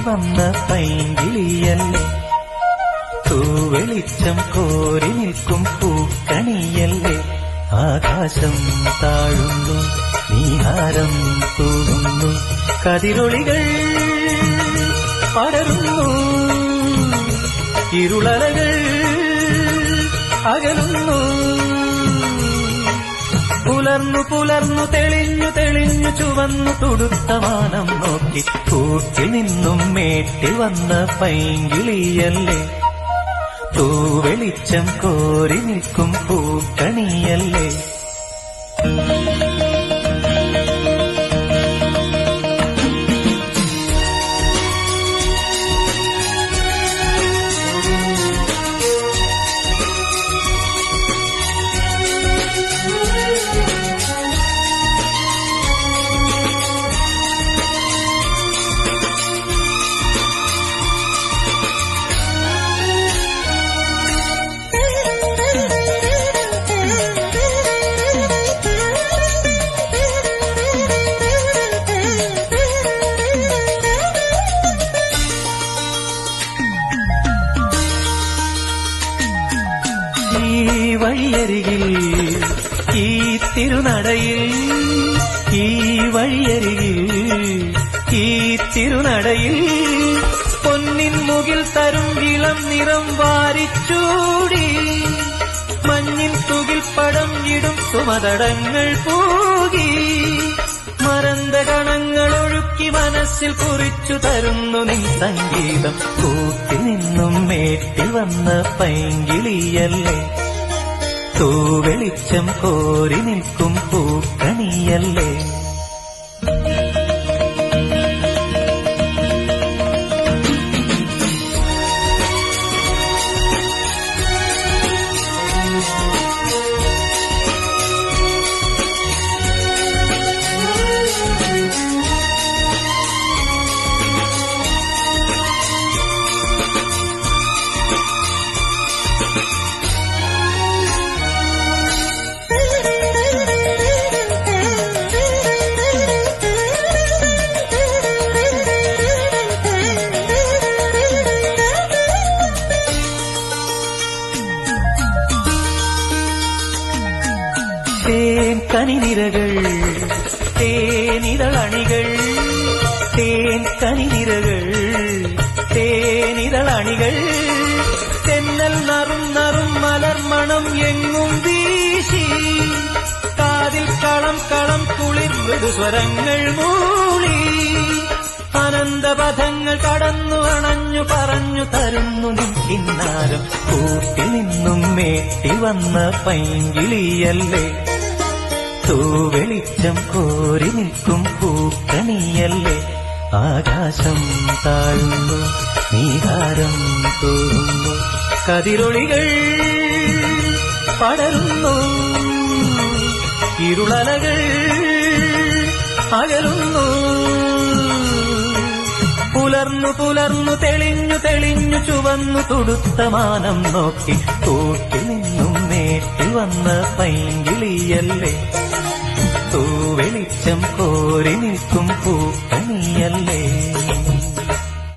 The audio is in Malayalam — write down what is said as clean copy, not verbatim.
വന്ന പൈങ്കിളിയല്ലേ, തൂവെളിച്ചം കോരി നിൽക്കും പൂക്കണിയല്ലേ. ആകാശം താഴുന്നു, നീഹാരം തൂകുന്നു, കതിരൊളികൾ പടരുന്നു, ഇരുളലകൾ അകലുന്നു. പുലർന്നു പുലർന്നു തെളിഞ്ഞു തെളിഞ്ഞു ചുവന്നു തുടുത്ത വാനം നോക്കി കൂട്ടിൽ നിന്നും മേട്ടിൽ വന്ന പൈങ്കിളിയല്ലേ, തൂവെളിച്ചം കോരി നിൽക്കും പൂക്കണിയല്ലേ. ഈ വഴിയരികിൽ ഈ തിരുനടയിൽ, ഈ വഴിയരികിൽ ഈ തിരുനടയിൽ പൊന്നിൻ മുകിൽ തരും ഇളം നിറം വാരിച്ചൂടി, മഞ്ഞിൻ തുകിൽ പടം ഇടും സുമതടങ്ങൾ പൂകി, മറந்த കണങ്ങൾ ഒഴുക്കി മനസ്സിൽ കുറിച്ചു തരുന്നു നിൻ സംഗീതം. കൂട്ടിൽ നിന്നും മേട്ടിൽ വന്ന പൈങ്കിളിയല്ലേ, തൂവെളിച്ചം കോരി നിൽക്കും പൂക്കണിയല്ലേ. തേൻ കനിനിരകൾ തേനിതളണികൾ, തേൻ കനിനിരകൾ തേനിതളണികൾ, തെന്നൽ നറും നറും മലർമണം എങ്ങും വീശി, കാതിൽ കളം കളം കുളിർ മൃദുസ്വരങ്ങൾ മൂളി, അനന്തപഥങ്ങൾ കടന്നു അണഞ്ഞു പറഞ്ഞു തരുന്നു നിൻ കിന്നാരം. കൂട്ടിൽ നിന്നും മേട്ടി വന്ന പൈങ്കിളിയല്ലേ, തൂവെളിച്ചം കോരി നിൽക്കും പൂക്കണിയല്ലേ. ആകാശം താഴുന്നു, നീഹാരം തൂകുന്നു, കതിരൊളികൾ പടരുന്നു, ഇരുളലകൾ അകലുന്നു. പുലർന്നു പുലർന്നു തെളിഞ്ഞു തെളിഞ്ഞു ചുവന്നു തുടുത്ത മാനം നോക്കി കൂട്ടിൽ നിന്നും മേട്ടിൽ വന്ന പൈങ്കിളിയല്ലേ, തൂവെളിച്ചം കോരി നിൽക്കും പൂക്കണിയല്ലേ.